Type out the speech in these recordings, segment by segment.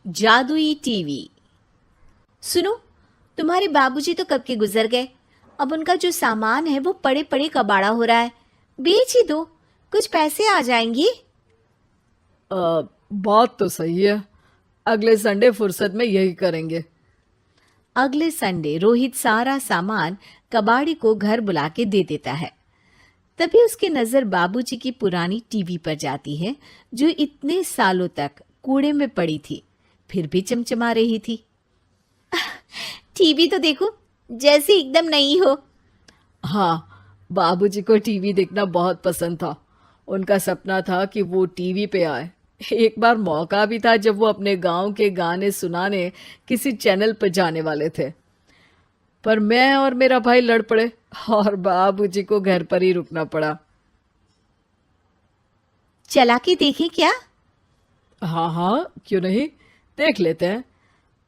जादुई टीवी। सुनो, तुम्हारे बाबूजी तो कब के गुजर गए। अब उनका जो सामान है वो पड़े पड़े कबाड़ा हो रहा है। बेच ही दो, कुछ पैसे आ जाएंगे। बात तो सही है। अगले संडे फुर्सत में यही करेंगे। अगले संडे रोहित सारा सामान कबाड़ी को घर बुला के दे देता है। तभी उसकी नजर बाबूजी की पुरानी टीवी पर जाती है, जो इतने सालों तक कूड़े में पड़ी थी, फिर भी चमचमा रही थी। टीवी तो देखो, जैसे एकदम नई हो। हाँ, बाबूजी को टीवी देखना बहुत पसंद था। उनका सपना था कि वो टीवी पे आए। एक बार मौका भी था जब वो अपने गांव के गाने सुनाने किसी चैनल पर जाने वाले थे, पर मैं और मेरा भाई लड़ पड़े और बाबूजी को घर पर ही रुकना पड़ा। चला के देखें क्या? हाँ हाँ, क्यों नहीं, देख लेते हैं।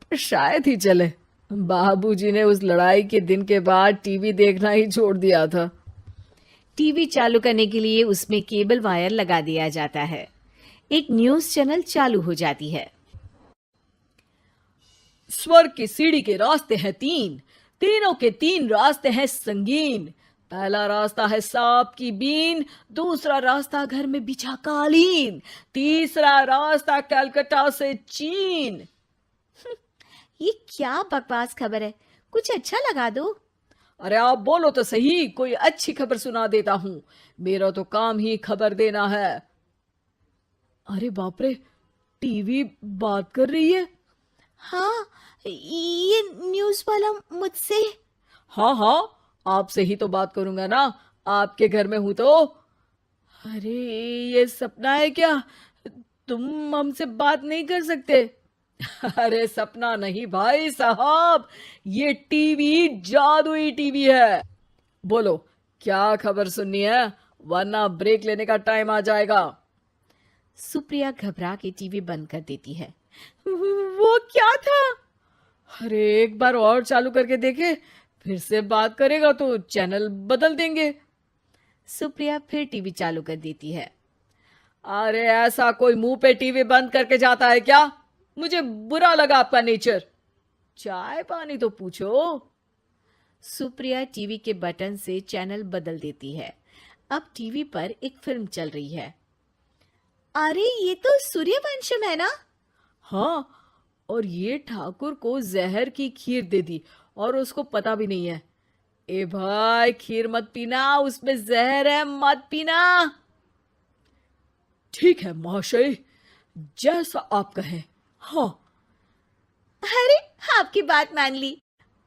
पर शायद ही चले। बाबूजी ने उस लड़ाई के दिन के बाद टीवी देखना ही छोड़ दिया था। टीवी चालू करने के लिए उसमें केबल वायर लगा दिया जाता है। एक न्यूज चैनल चालू हो जाती है। स्वर्ग की सीढ़ी के रास्ते हैं तीन, तीनों के तीन रास्ते हैं संगीन। पहला रास्ता है सांप की बीन, दूसरा रास्ता घर में बिछा कालीन, तीसरा रास्ता कलकत्ता से चीन। ये क्या बकवास खबर है, कुछ अच्छा लगा दो। अरे आप बोलो तो सही, कोई अच्छी खबर सुना देता हूं। मेरा तो काम ही खबर देना है। अरे बाप रे, टीवी बात कर रही है। हाँ, ये न्यूज वाला मुझसे। हाँ हाँ, आपसे ही तो बात करूंगा ना, आपके घर में हूं तो। अरे, ये सपना है क्या? तुम हमसे बात नहीं कर सकते? अरे सपना नहीं भाई साहब, ये टीवी जादुई टीवी है। बोलो, क्या खबर सुननी है, वरना ब्रेक लेने का टाइम आ जाएगा। सुप्रिया घबरा के टीवी बंद कर देती है। वो क्या था? अरे एक बार और चालू करके देखे, फिर से बात करेगा तो चैनल बदल देंगे। सुप्रिया फिर टीवी चालू कर देती है। अरे ऐसा कोई मुंह पे टीवी बंद करके जाता है क्या? मुझे बुरा लगा आपका नेचर। चाय पानी तो पूछो। सुप्रिया टीवी के बटन से चैनल बदल देती है। अब टीवी पर एक फिल्म चल रही है। अरे ये तो सूर्यवंशम है ना? हाँ, और ये ठाकुर को जहर की खीर दे दी और उसको पता भी नहीं है। ए भाई, खीर मत पीना, उसमें जहर है, मत पीना। ठीक है महाशय, जैसा आप कहें। हाँ। अरे, आपकी बात मान ली,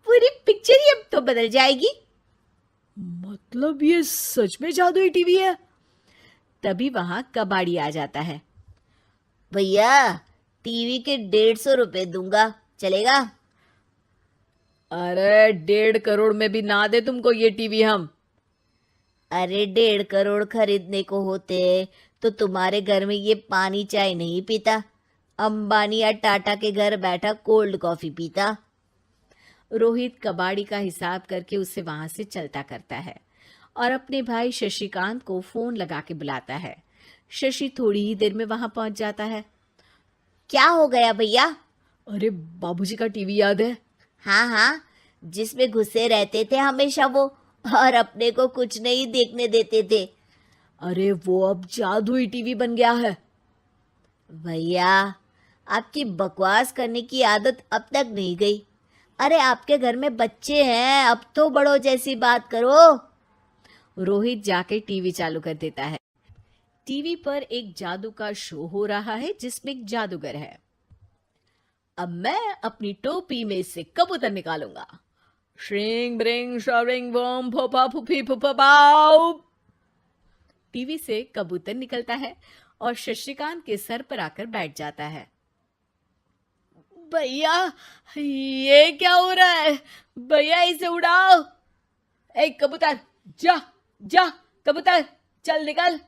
पूरी पिक्चर ही अब तो बदल जाएगी। मतलब ये सच में जादुई टीवी है? तभी वहां कबाड़ी आ जाता है। भैया, टीवी के 150 रुपए दूंगा, चलेगा? अरे 1.5 करोड़ में भी ना दे तुमको ये टीवी हम। अरे 1.5 करोड़ खरीदने को होते तो तुम्हारे घर में ये पानी चाय नहीं पीता, अंबानी या टाटा के घर बैठा कोल्ड कॉफी पीता। रोहित कबाड़ी का हिसाब करके उसे वहां से चलता करता है और अपने भाई शशिकांत को फोन लगा के बुलाता है। शशि थोड़ी ही देर में वहां पहुंच जाता है। क्या हो गया भैया? अरे बाबूजी का टीवी याद है? हाँ हाँ, जिसमें घुसे रहते थे हमेशा वो, और अपने को कुछ नहीं देखने देते थे। अरे वो अब जादुई टीवी बन गया है। भैया, आपकी बकवास करने की आदत अब तक नहीं गई। अरे आपके घर में बच्चे हैं, अब तो बड़ों जैसी बात करो। रोहित जाके टीवी चालू कर देता है। टीवी पर एक जादू का शो हो रहा है जिसमें एक जादूगर है। अब मैं अपनी टोपी में से कबूतर निकालूंगा। श्रिंग ब्रिंग शरिंग बम फोपा फुफी फुफा पाउ। टीवी से कबूतर निकलता है और शशिकांत के सर पर आकर बैठ जाता है। भैया, ये क्या हो रहा है? भैया इसे उड़ाओ। ए कबूतर, जा जा, कबूतर चल निकल।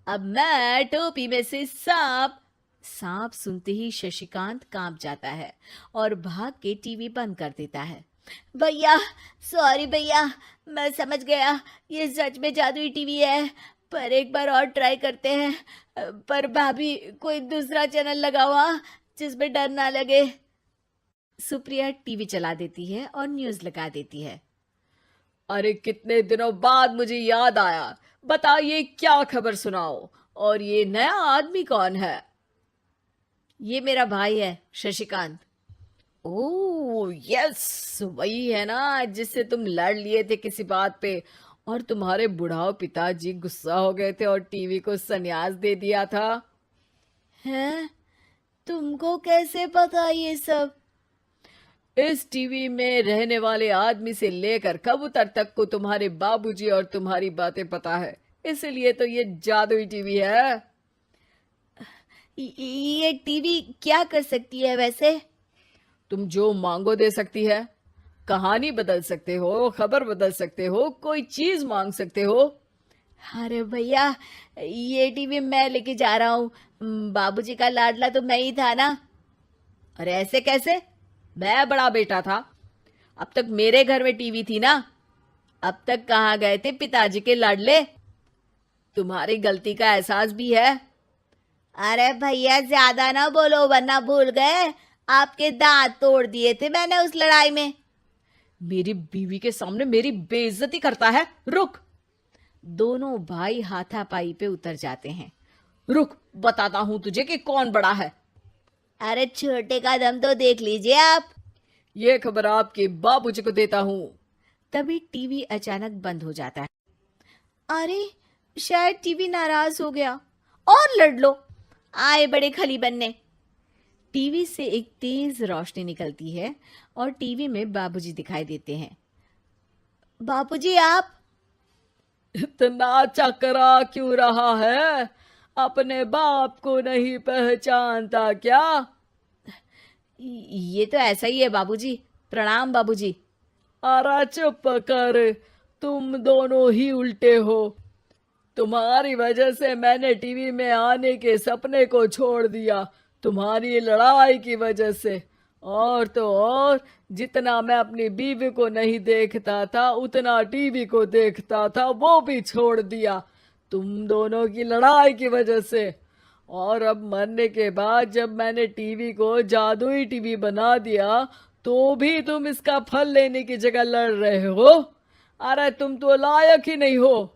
अब मैं टोपी में से सांप। सांप सुनते ही शशिकांत कांप जाता है और भाग के टीवी बंद कर देता है। भैया, सॉरी भैया, मैं समझ गया ये सच में जादुई टीवी है, पर एक बार और ट्राई करते हैं। पर भाभी, कोई दूसरा चैनल लगा हुआ, जिसमें डर ना लगे। सुप्रिया टीवी चला देती है और न्यूज लगा देती है। अरे कितने दिनों बाद मुझे याद आया। बताइए क्या खबर सुनाओ। और ये नया आदमी कौन है? ये मेरा भाई है शशिकांत। ओह यस, वही है ना जिससे तुम लड़ लिए थे किसी बात पे, और तुम्हारे बुढ़ाओ पिताजी गुस्सा हो गए थे और टीवी को संन्यास दे दिया था। हैं? तुमको कैसे पता ये सब? इस टीवी में रहने वाले आदमी से लेकर कबूतर तक को तुम्हारे बाबूजी और तुम्हारी बातें पता है, इसलिए तो ये जादुई टीवी है। ये टीवी क्या कर सकती है वैसे? तुम जो मांगो दे सकती है। कहानी बदल सकते हो, खबर बदल सकते हो, कोई चीज मांग सकते हो। अरे भैया, ये टीवी मैं लेके जा रहा हूँ। बाबूजी का लाडला तो मैं ही था ना। अरे ऐसे कैसे? मैं बड़ा बेटा था। अब तक मेरे घर में टीवी थी ना। अब तक कहाँ गए थे पिताजी के लाडले? तुम्हारी गलती का एहसास भी है। अरे भैया, ज्यादा ना बोलो वरना भूल गए आपके दांत तोड़ दिए थे मैंने उस लड़ाई में। मेरी बीवी के सामने मेरी बेइज्जती करता है। रुक। दोनों भाई हाथापाई पे उतर जाते हैं। रुक, बताता हूं तुझे कि कौन बड़ा है। अरे छोटे का दम तो देख लीजिए आप। ये खबर आपके बाबूजी को देता हूं। तभी टीवी अचानक बंद हो जाता है। अरे शायद टीवी नाराज हो गया। और लड़ लो, आए बड़े खली बनने। टीवी से एक तेज रोशनी निकलती है और टीवी में बाबूजी दिखाई देते हैं। बापूजी आप? इतना चकरा क्यों रहा है? अपने बाप को नहीं पहचानता क्या? ये तो ऐसा ही है बाबूजी। प्रणाम बाबूजी। अरे चुप कर, तुम दोनों ही उल्टे हो। तुम्हारी वजह से मैंने टीवी में आने के सपने को छोड़ दिया, तुम्हारी लड़ाई की वजह से। और तो और, जितना मैं अपनी बीवी को नहीं देखता था उतना टीवी को देखता था, वो भी छोड़ दिया तुम दोनों की लड़ाई की वजह से। और अब मरने के बाद जब मैंने टीवी को जादुई टीवी बना दिया तो भी तुम इसका फल लेने की जगह लड़ रहे हो। अरे तुम तो लायक ही नहीं हो।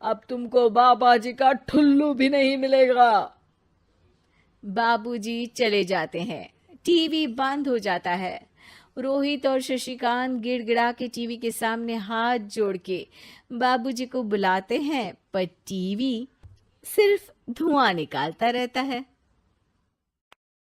अब तुमको बाबा जी का ठुल्लू भी नहीं मिलेगा। बाबूजी चले जाते हैं। टीवी बंद हो जाता है। रोहित और शशिकांत गिड़गिड़ा के टीवी के सामने हाथ जोड़ के बाबूजी को बुलाते हैं, पर टीवी सिर्फ धुआं निकालता रहता है।